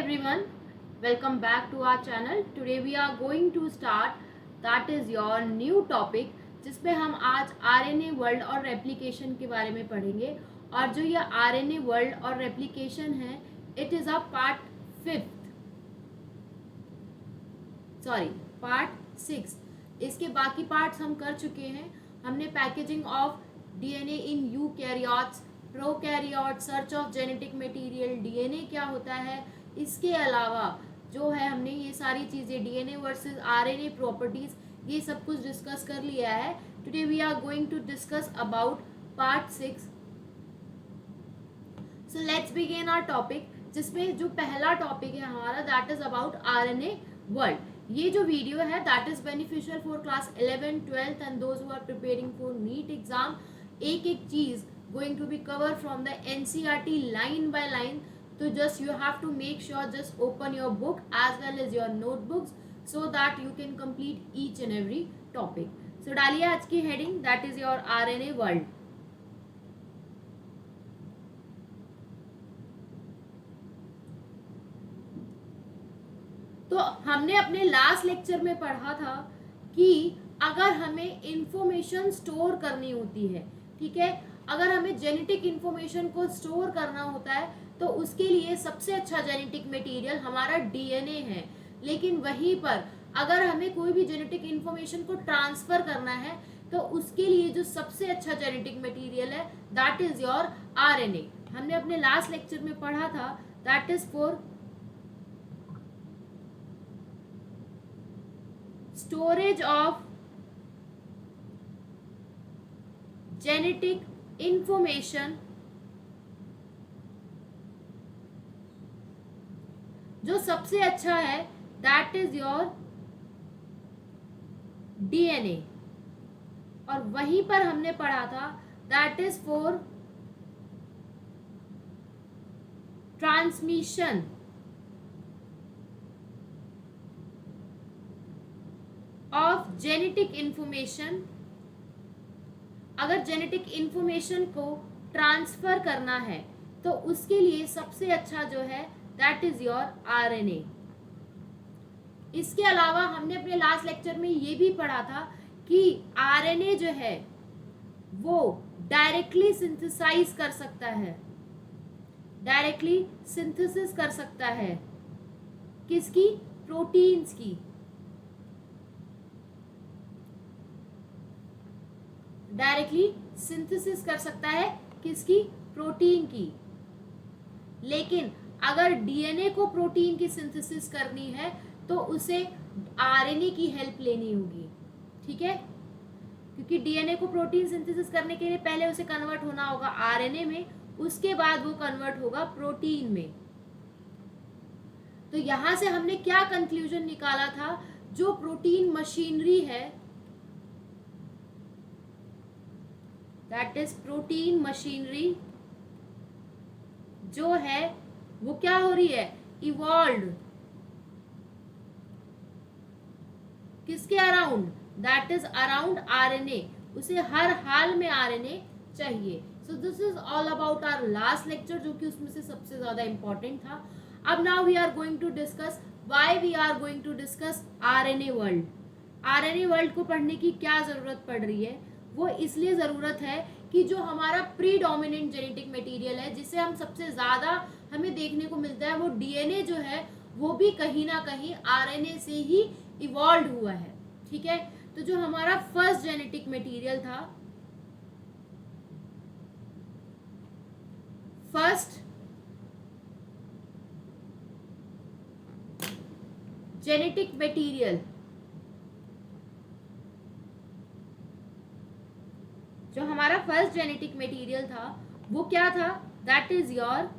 everyone, welcome back to our channel. Today we are going to start that is your new topic जिसमें हम आज RNA world और replication के बारे में पढ़ेंगे। और जो ये आरएनए वर्ल्ड और रेप्लिकेशन है, इट इज़ अ पार्ट 6। इसके बाकी पार्ट्स हम कर चुके हैं। हमने packaging of DNA in eukaryotes, prokaryote, search of genetic material, DNA क्या होता है, इसके अलावा जो है हमने ये सारी चीज़ें डीएनए वर्सेस आरएनए प्रॉपर्टीज, ये सब कुछ डिस्कस कर लिया है। Today we are going to discuss about part 6। So let's begin our topic, जिसमें जो पहला टॉपिक है हमारा that is about RNA world. ये जो वीडियो है that is beneficial for class 11, 12 and those who are preparing for NEET exam. एक एक चीज going to be cover from the NCERT line by line. तो just you have to make sure just open your book as well as your notebooks so that you can complete each and every topic. So डालिए आज की heading that is your RNA world. तो हमने अपने last lecture में पढ़ा था कि अगर हमें इंफॉर्मेशन स्टोर करनी होती है, ठीक है, अगर हमें जेनेटिक इंफॉर्मेशन को स्टोर करना होता है तो उसके लिए सबसे अच्छा जेनेटिक मटेरियल हमारा डीएनए है। लेकिन वहीं पर अगर हमें कोई भी जेनेटिक इंफॉर्मेशन को ट्रांसफर करना है तो उसके लिए जो सबसे अच्छा जेनेटिक मटेरियल है दैट इज योर आरएनए। हमने अपने लास्ट लेक्चर में पढ़ा था that is for storage of genetic information, जो सबसे अच्छा है दैट इज योर डीएनए। और वहीं पर हमने पढ़ा था that is for transmission of genetic information. अगर जेनेटिक इंफॉर्मेशन को ट्रांसफर करना है तो उसके लिए सबसे अच्छा जो है दैट इज योर आरएनए। इसके अलावा हमने अपने लास्ट लेक्चर में ये भी पढ़ा था कि आरएनए जो है वो डायरेक्टली सिंथेसाइज कर सकता है, डायरेक्टली सिंथेसिस कर सकता है किसकी, प्रोटीन्स की। डायरेक्टली सिंथेसिस कर सकता है किसकी, प्रोटीन की। लेकिन अगर डीएनए को प्रोटीन की सिंथेसिस करनी है तो उसे आरएनए की हेल्प लेनी होगी, ठीक है, क्योंकि डीएनए को प्रोटीन सिंथेसिस करने के लिए पहले उसे कन्वर्ट होना होगा आरएनए में, उसके बाद वो कन्वर्ट होगा प्रोटीन में। तो यहां से हमने क्या कंक्लूजन निकाला था, जो प्रोटीन मशीनरी है दैट इज प्रोटीन मशीनरी जो है वो क्या हो रही है, इवॉल्व किसके around, that is around RNA. उसे हर हाल में आरएनए चाहिए। So this is all about our last lecture, जो कि उसमें से सबसे ज्यादा इंपॉर्टेंट था। अब now we are going to discuss why we are going to discuss RNA world. RNA world को पढ़ने की क्या जरूरत पड़ रही है, वो इसलिए ज़रूरत है कि जो हमारा प्रीडोमिनेंट जेनेटिक मटेरियल है, जिसे हम सबसे ज़्यादा हमें देखने को मिलता है, वो डीएनए जो है वो भी कहीं ना कहीं आरएनए से ही इवॉल्व हुआ है, ठीक है। तो जो हमारा फर्स्ट जेनेटिक मटेरियल था, फर्स्ट जेनेटिक मटेरियल जो हमारा फर्स्ट जेनेटिक मटेरियल था वो क्या था, that is your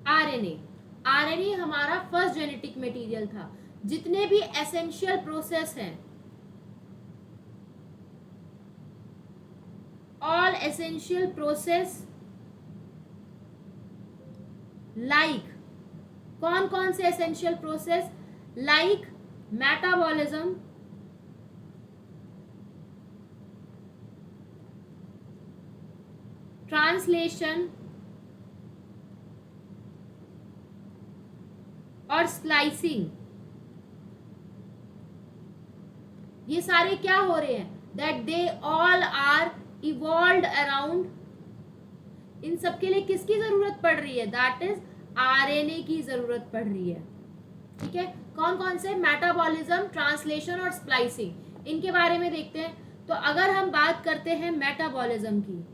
RNA. RNA हमारा फर्स्ट जेनेटिक मटेरियल था। जितने भी एसेंशियल प्रोसेस हैं, ऑल एसेंशियल प्रोसेस लाइक, कौन कौन से essential process, like metabolism, translation, और स्प्लाइसिंग, ये सारे क्या हो रहे हैं, that they all are evolved around, इन सब के लिए किसकी जरूरत पड़ रही है, दैट इज आरएनए की जरूरत पड़ रही है। ठीक है, कौन कौन से, मेटाबॉलिज्म, ट्रांसलेशन और स्प्लाइसिंग, इनके बारे में देखते हैं। तो अगर हम बात करते हैं मेटाबॉलिज्म की,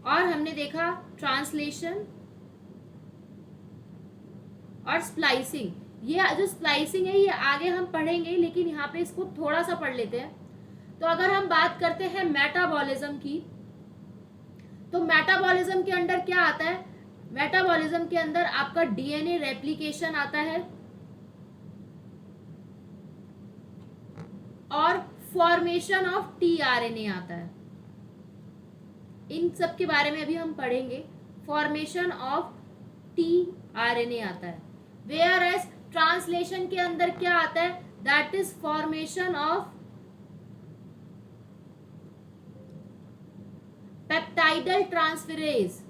और हमने देखा ट्रांसलेशन और स्प्लाइसिंग, ये जो स्प्लाइसिंग है ये आगे हम पढ़ेंगे, लेकिन यहाँ पे इसको थोड़ा सा पढ़ लेते हैं। तो अगर हम बात करते हैं मेटाबॉलिज्म की, तो मेटाबॉलिज्म के अंदर क्या आता है, मेटाबॉलिज्म के अंदर आपका डीएनए रेप्लिकेशन आता है और फॉर्मेशन ऑफ टीआरएनए आता है। इन सब के बारे में अभी हम पढ़ेंगे। फॉर्मेशन ऑफ टीआरएनए आता है, वेयर एज ट्रांसलेशन के अंदर क्या आता है, that is formation of peptidyl transferase.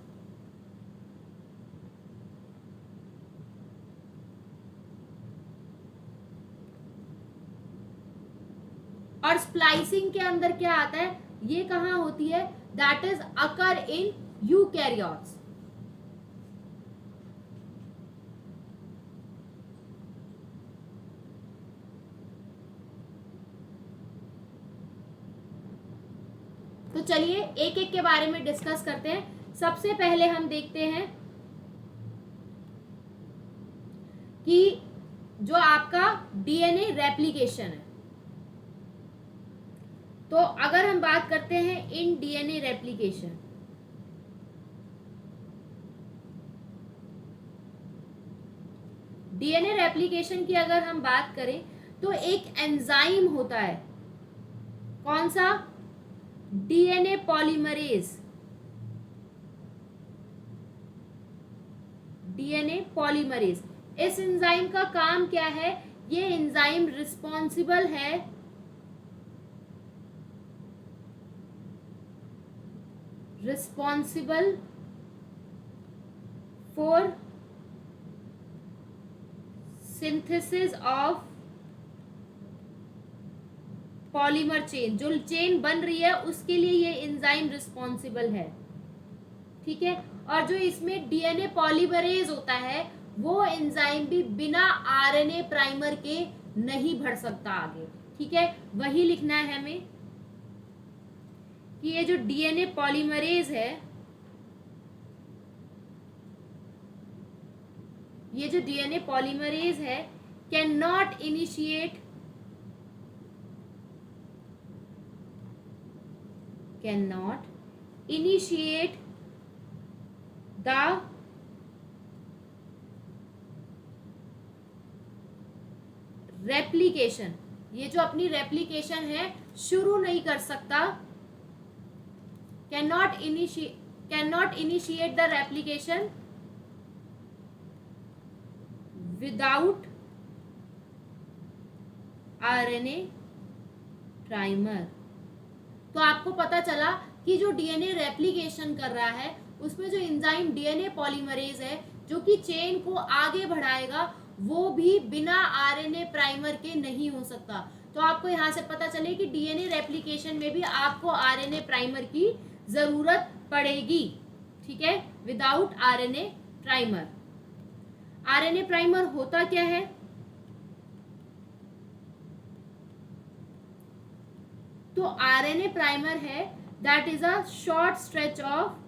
और स्प्लाइसिंग के अंदर क्या आता है, ये कहां होती है, that is occur in eukaryotes. तो चलिए एक एक के बारे में डिस्कस करते हैं। सबसे पहले हम देखते हैं कि जो आपका डीएनए रेप्लिकेशन है, तो अगर हम बात करते हैं in DNA replication, DNA replication की अगर हम बात करें तो एक एंजाइम होता है, कौन सा, डीएनए पॉलीमरेज। डीएनए पॉलीमरेज, इस एंजाइम का काम क्या है, ये एंजाइम रिस्पॉन्सिबल है for synthesis of polymer chain, जो चेन बन रही है उसके लिए ये एंजाइम रिस्पॉन्सिबल है। ठीक है, और जो इसमें डीएनए पॉलीमरेज होता है वो एंजाइम भी बिना आरएनए प्राइमर के नहीं बढ़ सकता आगे। ठीक है, वही लिखना है हमें कि ये जो डीएनए पॉलीमरेज है, ये जो डीएनए पॉलीमरेज है can not initiate the replication, ये जो अपनी रेप्लिकेशन है शुरू नहीं कर सकता, can not initiate the replication without RNA primer. तो आपको पता चला कि जो डीएनए रेप्लिकेशन कर रहा है उसमें जो एंजाइम डीएनए पॉलीमरेज है जो कि चेन को आगे बढ़ाएगा, वो भी बिना आरएनए प्राइमर के नहीं हो सकता। तो आपको यहाँ से पता चले कि डीएनए रेप्लिकेशन में भी आपको आरएनए प्राइमर की जरूरत पड़ेगी। ठीक है, without RNA primer. RNA primer होता क्या है, तो आरएनए प्राइमर है that is a short stretch of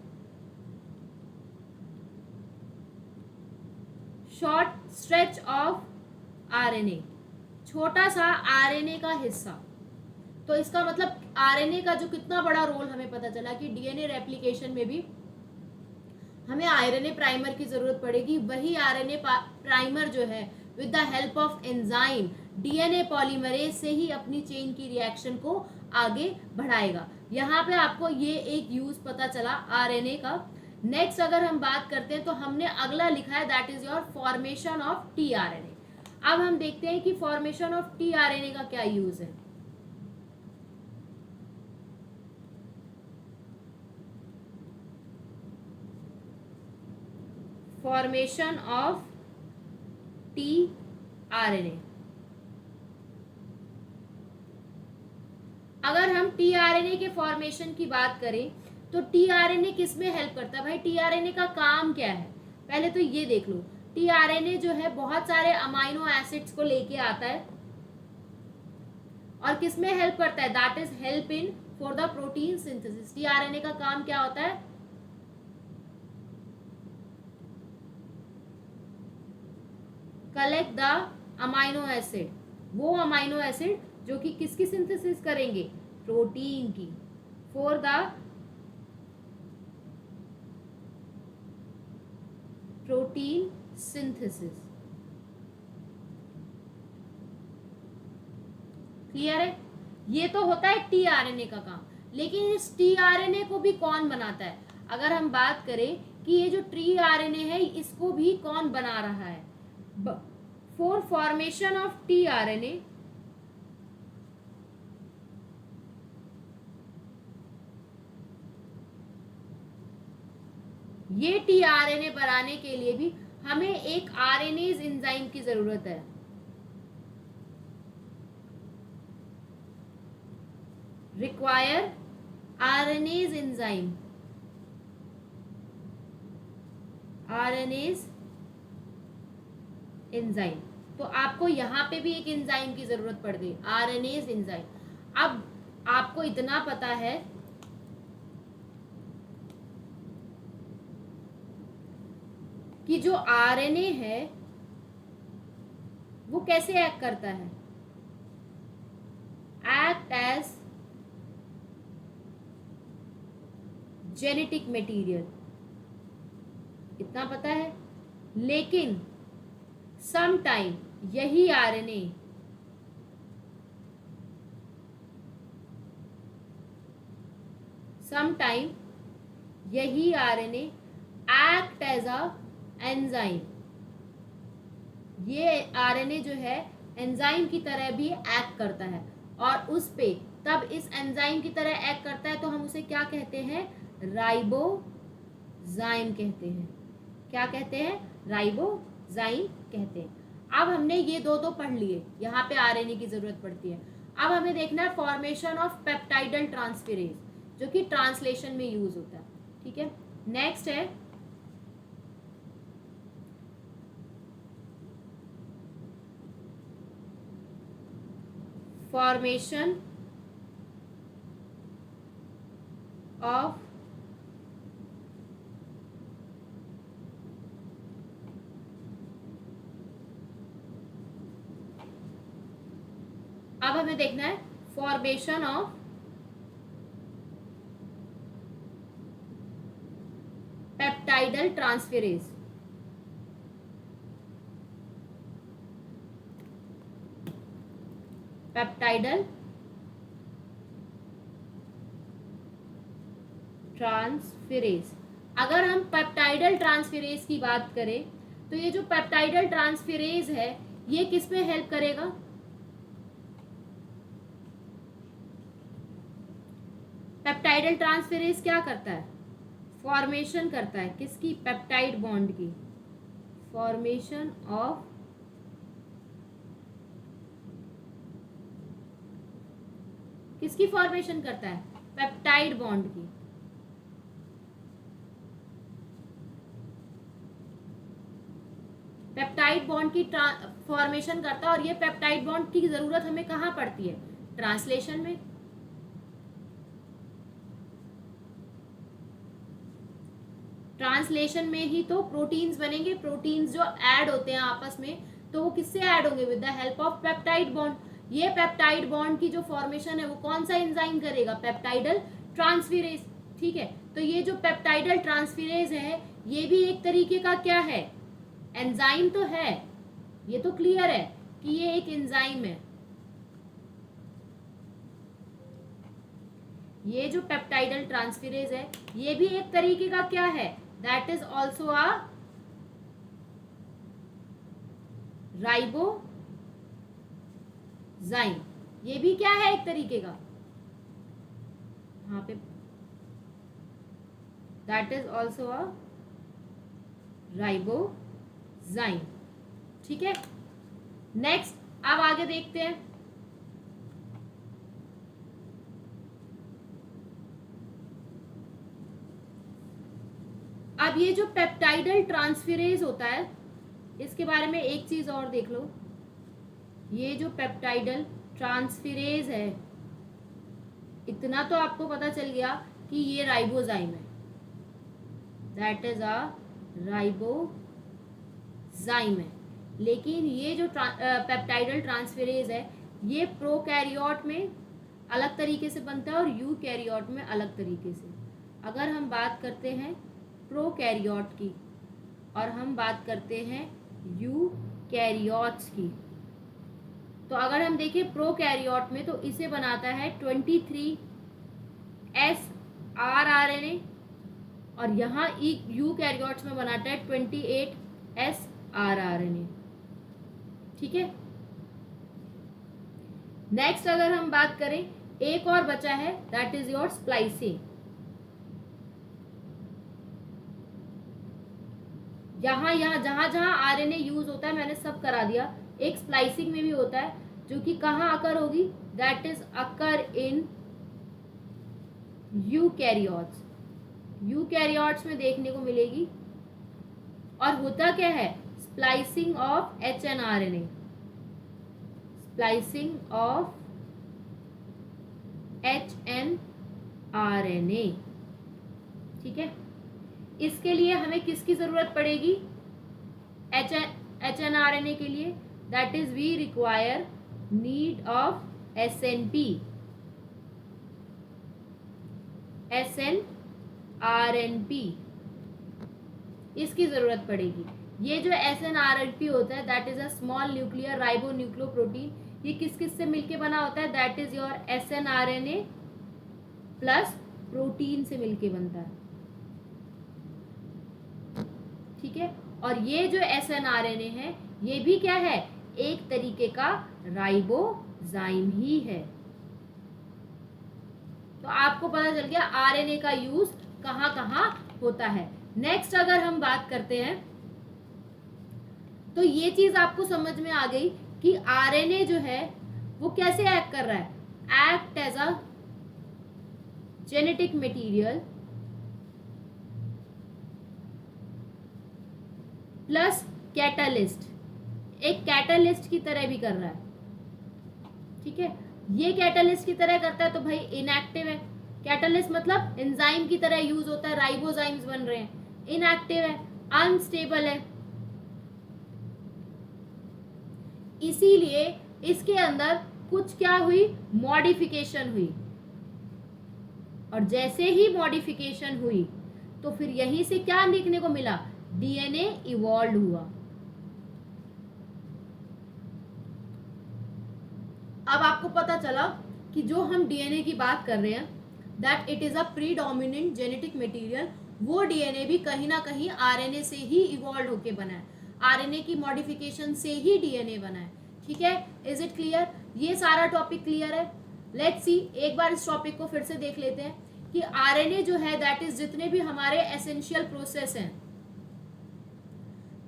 RNA, छोटा सा आरएनए का हिस्सा। तो इसका मतलब आरएनए का जो कितना बड़ा रोल हमें पता चला कि डीएनए रेप्लिकेशन में भी हमें आरएनए प्राइमर की जरूरत पड़ेगी। वही आरएनए प्राइमर जो है with the help of enzyme DNA polymerase से ही अपनी चेन की रिएक्शन को आगे बढ़ाएगा। यहाँ पे आपको ये एक यूज पता चला आरएनए का। नेक्स्ट अगर हम बात करते हैं तो हमने अगला लिखा है that is your formation of tRNA. अब हम देखते हैं कि फॉर्मेशन ऑफ टीआरएनए का क्या यूज है। Formation of T RNA. अगर हम टी आरएनए के फॉर्मेशन की बात करें तो टी आरएनए किस में हेल्प करता है भाई? टी आरएनए का काम क्या है पहले तो ये देख लो। टी आरएनए जो है बहुत सारे अमाइनो एसिड्स को लेके आता है और किस में हेल्प करता है? That is help in for the protein synthesis. T RNA का काम क्या होता है? कलेक्ट द अमाइनो एसिड, वो अमाइनो एसिड जो कि किसकी सिंथेसिस करेंगे? प्रोटीन की, for the protein synthesis. Clear है? ये तो होता है टी आरएनए का काम, लेकिन इस टी आरएनए को भी कौन बनाता है? अगर हम बात करें कि ये जो टी आरएनए है इसको भी कौन बना रहा है? For formation of T RNA ये टी आरएनए बनाने के लिए भी हमें एक आरएनएज एंजाइम की जरूरत है। Require RNase enzyme, RNase enzyme. तो आपको यहां पे भी एक एंजाइम की जरूरत पड़ गई, आरएनएज एंजाइम। अब आपको इतना पता है कि जो आरएनए है वो कैसे एक्ट करता है? एक्ट एज जेनेटिक मटेरियल, इतना पता है। लेकिन सम टाइम यही RNA act as a enzyme. ये आरएनए जो है एंजाइम की तरह भी एक्ट करता है और उस पे तब इस एंजाइम की तरह एक्ट करता है तो हम उसे क्या कहते हैं? राइबोजाइम कहते हैं। क्या कहते हैं? राइबोजाइम कहते हैं। अब हमने ये दो पढ़ लिए, यहाँ पे आरएनए की जरूरत पड़ती है। अब हमें देखना है फॉर्मेशन ऑफ पेप्टाइडल ट्रांसफेरेज, जो कि ट्रांसलेशन में यूज होता है। ठीक है, नेक्स्ट है फॉर्मेशन ऑफ अब हमें देखना है formation of peptidyl transferase. Peptidyl transferase. अगर हम पेप्टाइडल ट्रांसफेरेज की बात करें तो ये जो पेप्टाइडल ट्रांसफेरेज है ये किस में हेल्प करेगा? पेप्टाइडल ट्रांसफेरेज क्या करता है? फॉर्मेशन करता है किसकी? पेप्टाइड बॉन्ड की। फॉर्मेशन ऑफ किसकी फॉर्मेशन करता है? पेप्टाइड बॉन्ड की। पेप्टाइड बॉन्ड की फॉर्मेशन करता है और ये पेप्टाइड बॉन्ड की जरूरत हमें कहाँ पड़ती है? ट्रांसलेशन में। ट्रांसलेशन में ही तो प्रोटीन्स बनेंगे। प्रोटीन्स जो ऐड होते हैं आपस में तो वो किससे ऐड होंगे? With the help of peptide bond. ये पेप्टाइड बॉन्ड की जो फॉर्मेशन है वो कौन सा एंजाइम करेगा? Peptidyl transferase. ठीक है, तो ये जो पेप्टाइडल ट्रांसफेरेज है ये भी एक तरीके का क्या है? एंजाइम तो है, ये तो क्लियर है कि ये एक एंजाइम है। ये जो पेप्टाइडल ट्रांसफेरेज है ये भी एक तरीके का क्या है? That is also a ribozyme. ये भी क्या है? एक तरीके का, यहाँ पे that is also a ribozyme. ठीक है, नेक्स्ट अब आगे देखते हैं। अब ये जो पेप्टाइडल ट्रांसफेरेज होता है, इसके बारे में एक चीज और देख लो। ये जो पेप्टाइडल ट्रांसफेरेज है, इतना तो आपको पता चल गया कि ये राइबोजाइम है, दैट इज अ राइबोजाइम है। लेकिन ये जो पेप्टाइडल ट्रांसफेरेज है, ये प्रोकैरियोट में अलग तरीके से बनता है और यूकैरियोट में अलग तरीके से। अगर हम बात करते हैं प्रोकैरियोट की और हम बात करते हैं यूकैरियोट्स की, तो अगर हम देखें प्रोकैरियोट में, तो इसे बनाता है 23 srRNA और यहाँ यूकैरियोट्स में बनाता है 28 srRNA। ठीक है, नेक्स्ट अगर हम बात करें, एक और बचा है, दैट इज योर स्प्लाइसिंग। जहां जहां आरएनए यूज होता है मैंने सब करा दिया। एक स्प्लाइसिंग में भी होता है, जो कि कहाँ अकर होगी, that is occur in eukaryotes. Eukaryotes में देखने को मिलेगी। और होता क्या है, splicing of HNRNA, splicing of HNRNA। ठीक है, इसके लिए हमें किसकी जरूरत पड़ेगी, HNRNA के लिए, that is we require need of SNRNP, इसकी जरूरत पड़ेगी। ये जो SNRNP होता है, that is a small nuclear ribonucleoprotein. ये किस किस से मिलके बना होता है, that is your SNRNA plus protein से मिलके बनता है। ठीक है, और ये जो SNRNA है, ये भी क्या है, एक तरीके का राइबोजाइम ही है। तो आपको पता चल गया आरएनए का यूज कहाँ कहाँ होता है। नेक्स्ट अगर हम बात करते हैं, तो ये चीज आपको समझ में आ गई कि आरएनए जो है वो कैसे एक्ट कर रहा है, act as a genetic material plus catalyst, एक कैटालिस्ट की तरह भी कर रहा है। ठीक है, ये कैटालिस्ट की तरह करता है तो भाई इनएक्टिव है। कैटालिस्ट मतलब एंजाइम की तरह यूज होता है, राइबोजाइम्स बन रहे हैं, इनएक्टिव है, अनस्टेबल है। इसीलिए इसके अंदर कुछ क्या हुई, मॉडिफिकेशन हुई। और जैसे ही मॉडिफिकेशन हुई तो फिर यहीं से क्या देखने को मिला, डीएनए इवॉल्व हुआ। अब आपको पता चला कि जो हम डीएनए की बात कर रहे हैं, that it is a predominant genetic material, वो डीएनए भी कहीं ना कहीं आरएनए से ही इवॉल्व होके बना है, आरएनए की मॉडिफिकेशन से ही डीएनए बना है। ठीक है, इज इट क्लियर, ये सारा टॉपिक क्लियर है। लेट्स सी, एक बार इस टॉपिक को फिर से देख लेते हैं कि आरएनए जो है, दैट इज जितने भी हमारे एसेंशियल प्रोसेस हैं,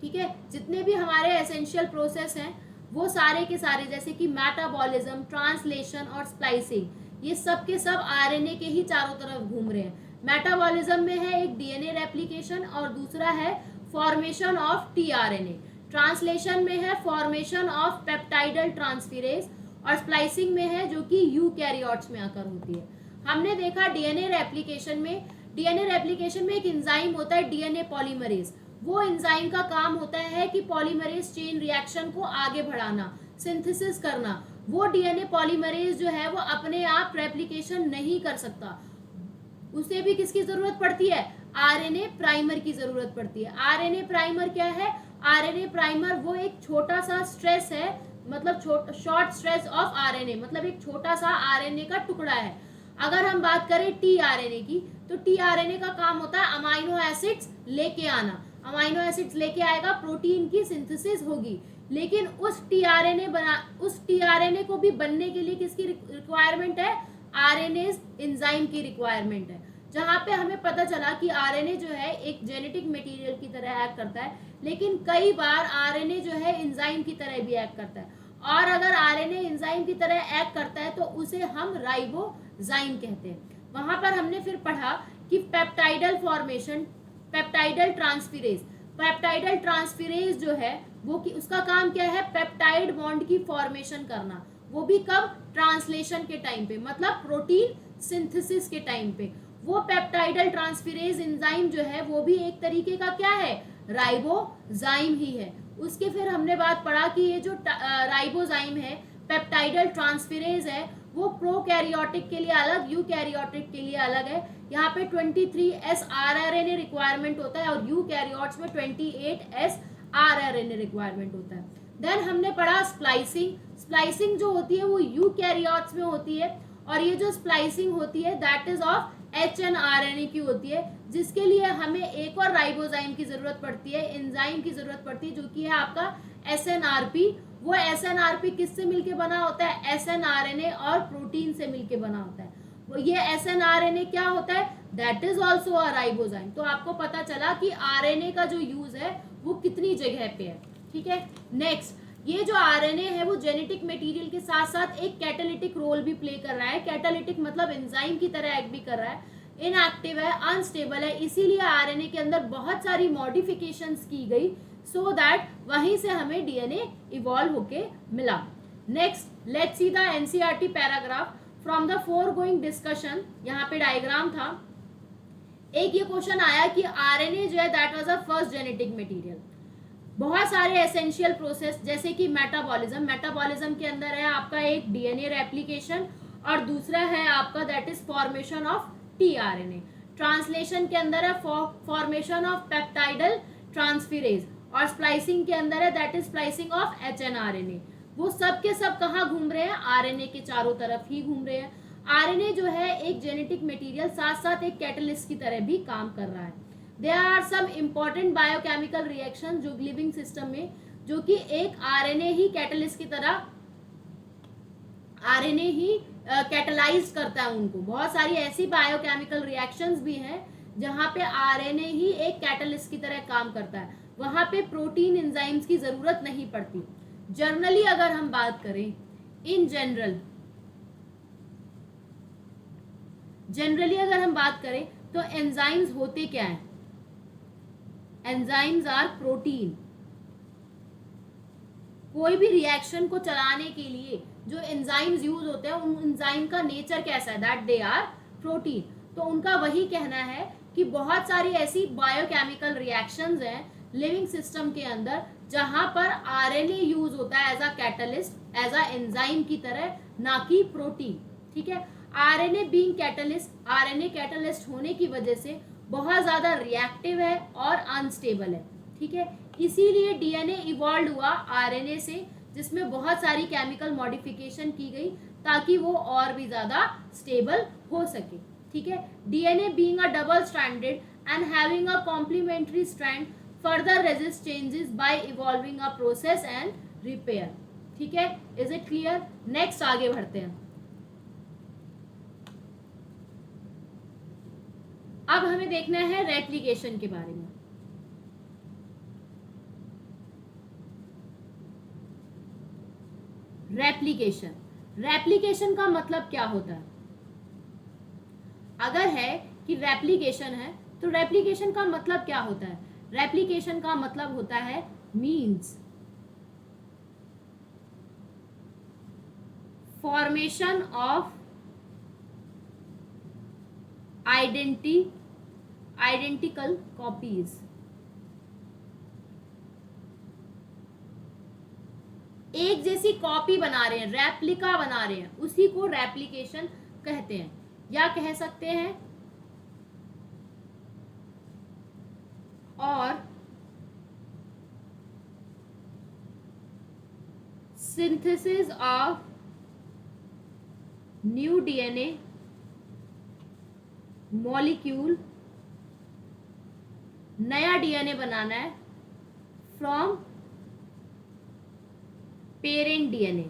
ठीक है, जितने भी हमारे एसेंशियल प्रोसेस हैं, वो सारे के सारे, जैसे कि मेटाबॉलिज्म, ट्रांसलेशन और स्प्लाइसिंग, ये सब के सब आरएनए के ही चारों तरफ घूम रहे हैं। मेटाबॉलिज्म में है एक डीएनए रेप्लिकेशन और दूसरा है फॉर्मेशन ऑफ टीआरएनए। ट्रांसलेशन में है फॉर्मेशन ऑफ पेप्टाइडल ट्रांसफेरेज और स्प्लाइसिंग में है जो कि यूकैरियोट्स में आकर होती है। हमने देखा डीएनए रेप्लिकेशन में एक एंजाइम होता है डीएनए पॉलीमरेज। वो एंजाइम का काम होता है कि पॉलीमरेज चेन रिएक्शन को आगे बढ़ाना, सिंथेसिस करना। वो डीएनए पॉलीमरेज जो है वो अपने आप रेप्लिकेशन नहीं कर सकता, उसे भी किसकी जरूरत पड़ती है, आरएनए प्राइमर की जरूरत पड़ती है। आरएनए प्राइमर क्या है, आरएनए प्राइमर वो एक छोटा सा स्ट्रेस है, मतलब शॉर्ट स्ट्रेस ऑफ आरएनए, मतलब एक छोटा सा आरएनए का टुकड़ा है। अगर हम बात करें टीआरएनए की, तो टीआरएनए का काम होता है अमाइनो एसिड्स लेके आना, अमाइनो एसिड्स लेके आएगा, प्रोटीन की सिंथेसिस होगी। लेकिन उस टीआरएनए को भी बनने के लिए किसकी रिक्वायरमेंट है, आरएनए एंजाइम की रिक्वायरमेंट है। जहाँ पे हमें पता चला कि आरएनए जो है एक जेनेटिक मटेरियल की तरह एक्ट करता है, लेकिन कई बार आरएनए जो है एंजाइम की तरह भी एक्ट करता है, और अगर आरएनए एंजाइम की तरह एक्ट करता है तो उसे हम राइबोजाइम कहते हैं। वहां पर हमने फिर पढ़ा कि peptidyl formation, peptidyl transferase, peptidyl transferase जो है वो कि उसका काम क्या है, पेप्टाइड बॉन्ड की फॉर्मेशन करना, वो भी कब, ट्रांसलेशन के टाइम पे, मतलब प्रोटीन सिंथेसिस के टाइम पे। वो पेप्टाइडल ट्रांसफेरेज एंजाइम जो है वो भी एक तरीके का क्या है, राइबोजाइम ही है। उसके फिर हमने बात पढ़ा कि ये जो राइबोजाइम है, पेप्टाइडल ट्रांसफेरेज है, वो प्रोकैरियोटिक के लिए अलग, यूकैरियोटिक के लिए अलग है। यहाँ पे 23S rRNA रिक्वायरमेंट होता है और यूकैरियोट्स में 28S rRNA रिक्वायरमेंट होता है। देन हमने पढ़ा स्प्लाइसिंग, स्प्लाइसिंग जो होती है वो यूकैरियोट्स में होती है, और ये जो स्प्लाइसिंग होती है दैट इज ऑफ HNRNA की होती है, जिसके लिए हमें एक और राइबोजाइम की जरूरत पड़ती है, एंजाइम की जरूरत पड़ती है, जो कि है आपका SNRP। वो SNRP किससे मिलके बना होता है, SNRNA और प्रोटीन से मिलके बना होता है। वो ये SNRNA क्या होता है, that is also a ribozyme. तो आपको पता चला कि RNA का जो यूज है वो कितनी जगह पे है, ठीक है। नेक्स्ट, ये जो आरएनए है वो जेनेटिक मटेरियल के साथ साथ एक कैटालिटिक रोल भी प्ले कर रहा है। कैटालिटिक मतलब एंजाइम की तरह एक्ट भी कर रहा है, इनएक्टिव है, अनस्टेबल है, इसीलिए आरएनए के अंदर बहुत सारी मॉडिफिकेशंस की गई सो दैट वहीं से हमें डीएनए इवॉल्व होके मिला। Next, let's see the NCERT paragraph from the foregoing discussion. यहाँ पे डायग्राम था, एक ये क्वेश्चन आया कि आरएनए जो है that was a first genetic material. बहुत सारे एसेंशियल प्रोसेस जैसे कि मेटाबॉलिज्म, मेटाबॉलिज्म के अंदर है आपका एक डीएनए रेप्लिकेशन और दूसरा है आपका that is formation of tRNA. Translation के अंदर है फॉर्मेशन ऑफ पेप्टाइडल ट्रांसफेरेज, और स्प्लाइसिंग के अंदर है that is splicing of hnRNA. वो सब के सब कहाँ घूम रहे हैं, आरएनए के चारों तरफ ही घूम रहे हैं। आरएनए जो है एक जेनेटिक मटेरियल, साथ साथ एक कैटलिस्ट की तरह भी काम कर रहा है। There are some important biochemical reaction जो लिविंग सिस्टम में, जो कि एक आरएनए ही कैटलिस्ट की तरह, आरएनए ही कैटलाइज करता है उनको। बहुत सारी ऐसी बायोकेमिकल रिएक्शंस भी हैं जहां पे आरएनए ही एक कैटलिस्ट की तरह काम करता है, वहां पे प्रोटीन एंजाइम्स की जरूरत नहीं पड़ती। जनरली अगर हम बात करें, इन जनरली अगर हम बात करें तो एंजाइम्स होते क्या हैं, एंजाइम्स आर प्रोटीन। कोई भी रिएक्शन को चलाने के लिए जो एंजाइम्स यूज होते हैं, उन एंजाइम का नेचर कैसा है, दैट दे आर प्रोटीन। तो उनका वही कहना है कि बहुत सारी ऐसी बायोकेमिकल रिएक्शंस हैं लिविंग सिस्टम के अंदर जहां पर आरएनए यूज होता है as a catalyst, as a enzyme की तरह, ना कि प्रोटीन, ठीक है। RNA being catalyst, RNA catalyst होने की वजह से बहुत ज्यादा रिएक्टिव है और अनस्टेबल है, ठीक है। इसीलिए डीएनए इवॉल्व हुआ आरएनए से, जिसमें बहुत सारी केमिकल मॉडिफिकेशन की गई ताकि वो और भी ज्यादा स्टेबल हो सके, ठीक है। DNA being a double stranded and having a complementary strand further resist changes by evolving a process and repair, ठीक है। Is it clear? नेक्स्ट आगे बढ़ते हैं। अब हमें देखना है रेप्लिकेशन के बारे में। रेप्लिकेशन, रेप्लिकेशन का मतलब क्या होता है? अगर है कि रेप्लिकेशन है तो रेप्लिकेशन का मतलब क्या होता है? रेप्लिकेशन का मतलब होता है means formation of identical copies. एक जैसी कॉपी बना रहे हैं, रेप्लिका बना रहे हैं, उसी को रेप्लिकेशन कहते हैं, या कह सकते हैं और synthesis of new DNA molecule, नया डीएनए बनाना है फ्रॉम पेरेंट डीएनए।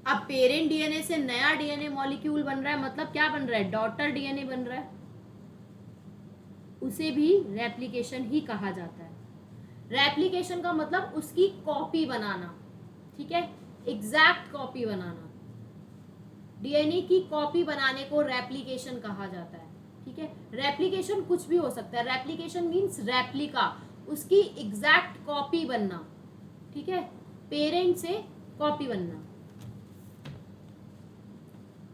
अब पेरेंट डीएनए से नया डीएनए मॉलिक्यूल बन रहा है, मतलब क्या बन रहा है, डॉटर डीएनए बन रहा है, उसे भी रेप्लिकेशन ही कहा जाता है। रेप्लिकेशन का मतलब उसकी कॉपी बनाना, ठीक है, एग्जैक्ट कॉपी बनाना। डीएनए की कॉपी बनाने को रेप्लिकेशन कहा जाता है, ठीक है। रेप्लिकेशन कुछ भी हो सकता है, रेप्लिकेशन मीन्स रेप्लिका, उसकी एग्जैक्ट कॉपी बनना, ठीक है, पेरेंट से कॉपी बनना।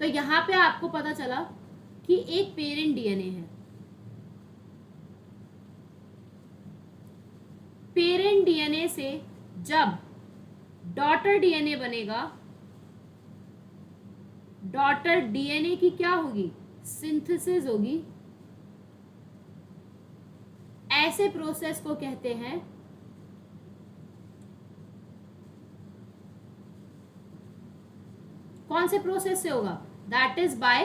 तो यहां पे आपको पता चला कि एक पेरेंट डीएनए है, पेरेंट डीएनए से जब डॉटर डीएनए बनेगा, डॉटर डीएनए की क्या होगी, सिंथेसिस होगी। ऐसे प्रोसेस को कहते हैं कौन से प्रोसेस से होगा, दैट इज बाय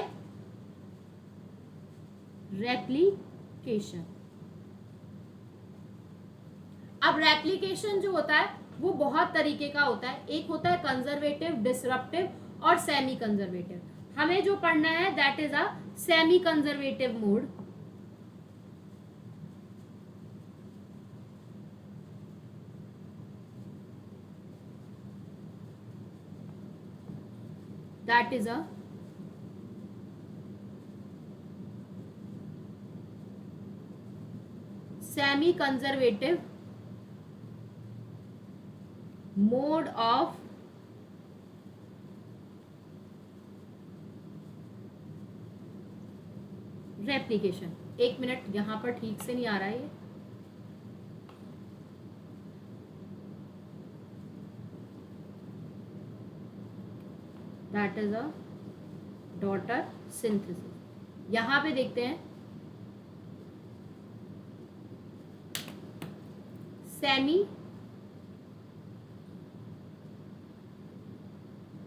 रेप्लिकेशन। अब रेप्लिकेशन जो होता है वो बहुत तरीके का होता है, एक होता है कंजर्वेटिव, डिसरप्टिव और सेमी कंजर्वेटिव। हमें जो पढ़ना है that is a semi conservative mode. That is a semi conservative mode of replication. एक मिनट, यहां पर ठीक से नहीं आ रहा है ये, that is a daughter synthesis. यहां पे देखते हैं semi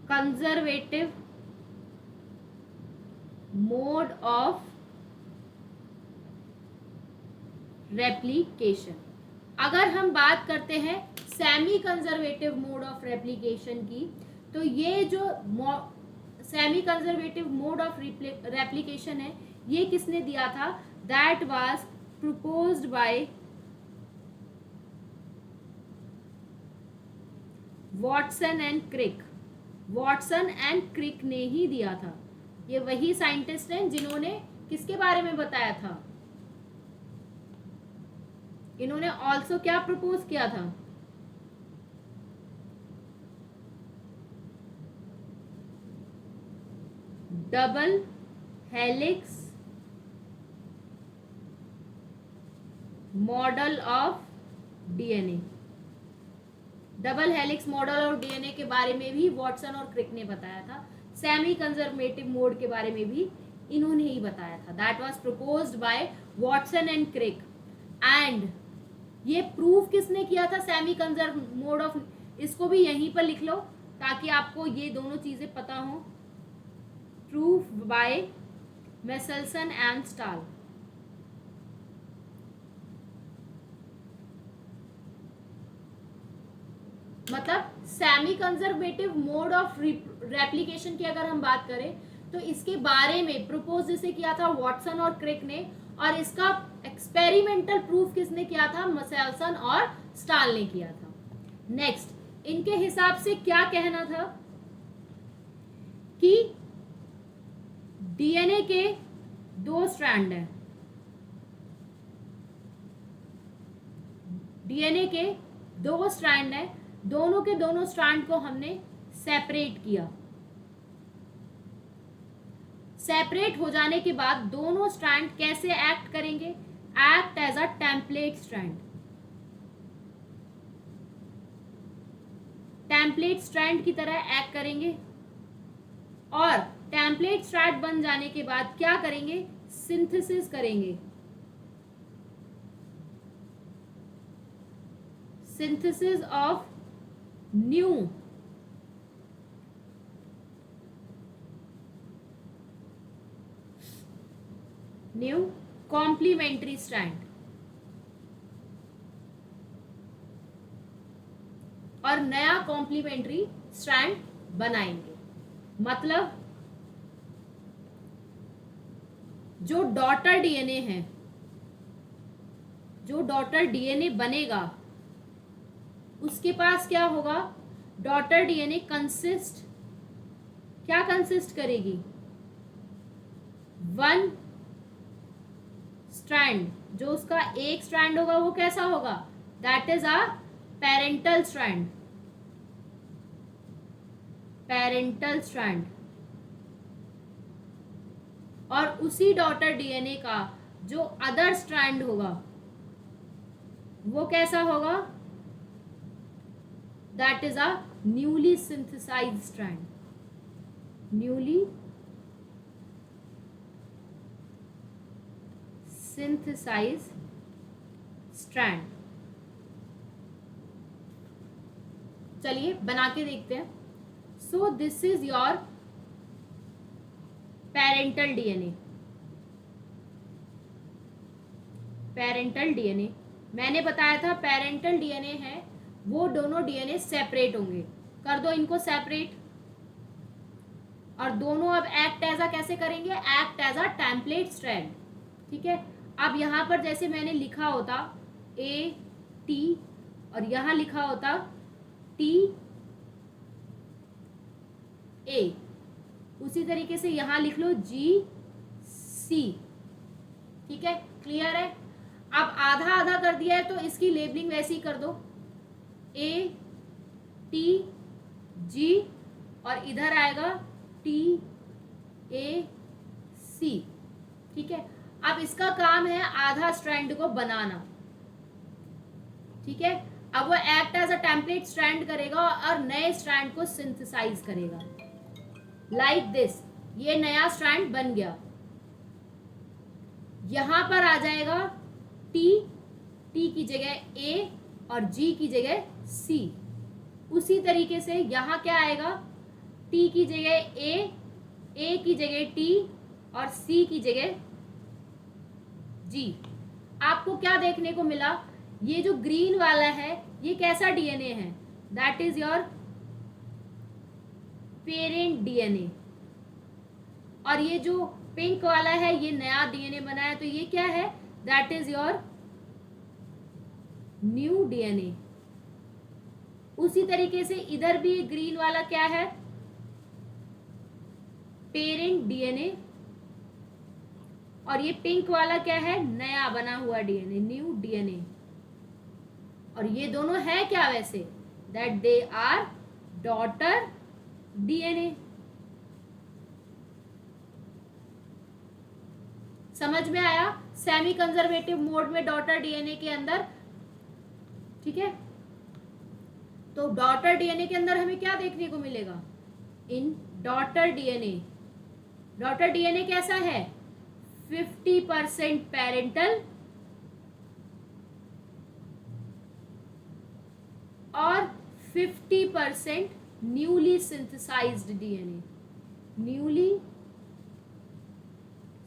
conservative mode of replication. अगर हम बात करते हैं semi conservative mode of replication की, तो ये जो semi conservative mode of replication है ये किसने दिया था, that was proposed by Watson and Crick. Watson and Crick ने ही दिया था। ये वही साइंटिस्ट हैं जिन्होंने किसके बारे में बताया था, इन्होंने ऑल्सो क्या प्रपोज किया था, double helix model of DNA. Double helix model of DNA के बारे में भी वॉटसन और क्रिक ने बताया था। सेमी कंजर्वेटिव मोड के बारे में भी इन्होंने ही बताया था। That was proposed by Watson and Crick. And ये प्रूफ किसने किया था, सेमी कंजर्व मोड ऑफ, इसको भी यहीं पर लिख लो ताकि आपको ये दोनों चीजें पता हो। Proof by Meselson and Stahl. मतलब semi conservative mode of replication की अगर हम बात करें तो इसके बारे में प्रपोज जिसे किया था वॉटसन और क्रिक ने, और इसका एक्सपेरिमेंटल प्रूफ किसने किया था, मेसेल्सन और स्टाल ने किया था। नेक्स्ट, इनके हिसाब से क्या कहना था कि डीएनए के दो स्ट्रैंड हैं, डीएनए के दो स्ट्रैंड हैं, दोनों के दोनों स्ट्रैंड को हमने सेपरेट किया। सेपरेट हो जाने के बाद दोनों स्ट्रैंड कैसे एक्ट करेंगे, act as a template strand. Template strand की तरह एक्ट करेंगे और टेम्पलेट स्ट्रैंड बन जाने के बाद क्या करेंगे, सिंथेसिस करेंगे। Synthesis of new complementary strand, और नया कॉम्प्लीमेंट्री स्ट्रैंड बनाएंगे। मतलब जो डॉटर डीएनए है, जो डॉटर डीएनए बनेगा उसके पास क्या होगा, डॉटर डीएनए कंसिस्ट, क्या कंसिस्ट करेगी, वन स्ट्रैंड, जो उसका एक स्ट्रैंड होगा वो कैसा होगा, that is a parental strand, parental strand. और उसी डॉटर डीएनए का जो अदर स्ट्रैंड होगा वो कैसा होगा, that is a newly synthesised strand, newly synthesised strand. चलिए बना के देखते हैं। So this is your parental DNA, parental DNA मैंने बताया था पेरेंटल डीएनए है वो दोनों डीएनए सेपरेट होंगे, कर दो इनको सेपरेट, और दोनों अब एक्ट एज अ कैसे करेंगे, act as a template strand, ठीक है। अब यहाँ पर जैसे मैंने लिखा होता ए टी और यहाँ लिखा होता टी ए, उसी तरीके से यहाँ लिख लो जी सी, ठीक है, क्लियर है। अब आधा आधा कर दिया है तो इसकी लेबलिंग वैसी ही कर दो, ए टी जी और इधर आएगा टी ए सी, ठीक है। अब इसका काम है आधा स्ट्रैंड को बनाना, ठीक है। अब वो act as a template strand करेगा और नए स्ट्रैंड को सिंथेसाइज करेगा, लाइक दिस, ये नया स्ट्रैंड बन गया, यहां पर आ जाएगा टी, टी की जगह ए और जी की जगह सी, उसी तरीके से यहां क्या आएगा, टी की जगह ए की जगह टी और सी की जगह जी। आपको क्या देखने को मिला, ये जो ग्रीन वाला है ये कैसा डीएनए है, that is your parent DNA, और ये जो पिंक वाला है ये नया डीएनए बना है तो ये क्या है, that is your new DNA. उसी तरीके से इधर भी ग्रीन वाला क्या है, पेरेंट डीएनए, और ये पिंक वाला क्या है, नया बना हुआ डीएनए, न्यू डीएनए। और ये दोनों है क्या वैसे, that they are daughter DNA. समझ में आया, सेमी कंजर्वेटिव मोड में डॉटर डीएनए के अंदर, ठीक है। तो डॉटर डीएनए के अंदर हमें क्या देखने को मिलेगा, in daughter DNA, daughter DNA कैसा है, 50% पेरेंटल और 50% newly synthesised DNA, newly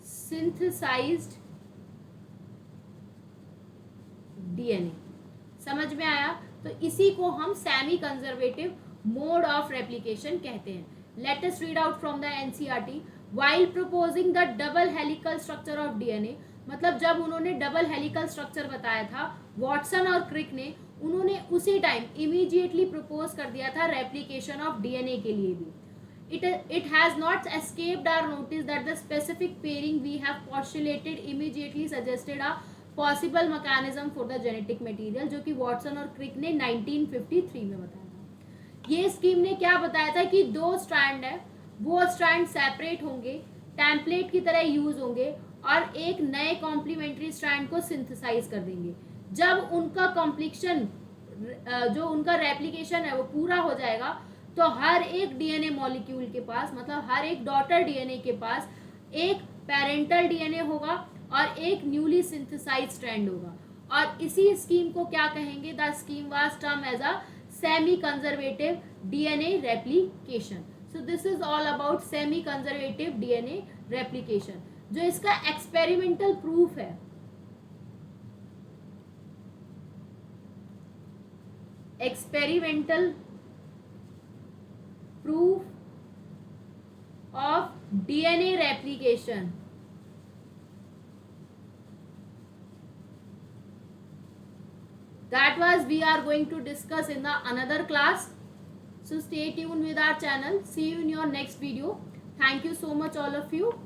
synthesised DNA. समझ में आया, तो इसी को हम semi conservative mode of replication कहते हैं। Let us read out from the NCERT, while proposing the double helical structure of DNA, मतलब जब उन्होंने डबल हेलिकल स्ट्रक्चर बताया था वॉटसन और क्रिक ने, उन्होंने उसी टाइम इमीडिएटली प्रपोज कर दिया था रेप्लिकेशन ऑफ डीएनए के लिए भी। It has not escaped our notice that the specific pairing we have postulated immediately suggested a possible mechanism for the genetic material, जो कि वॉटसन और क्रिक ने 1953 में बताया था। ये स्कीम ने क्या बताया था कि दो स्ट्रैंड है, वो स्ट्रैंड सेपरेट होंगे, टेम्पलेट की तरह यूज होंगे और एक नए कॉम्प्लीमेंट्री स्ट्रैंड को सिंथेसाइज कर देंगे। जब उनका कॉम्प्लीशन, जो उनका रेप्लिकेशन है वो पूरा हो जाएगा तो हर एक डीएनए मॉलिक्यूल के पास, मतलब हर एक डॉटर डीएनए के पास एक पेरेंटल डीएनए होगा और एक न्यूली सिंथेसाइज्ड स्ट्रैंड होगा। और इसी स्कीम को क्या कहेंगे, the scheme was term as a semi conservative DNA replication. So this is all about semi conservative DNA replication. जो इसका एक्सपेरिमेंटल प्रूफ है, experimental proof of DNA replication. That was we are going to discuss in the another class. So stay tuned with our channel. See you in your next video. Thank you so much all of you.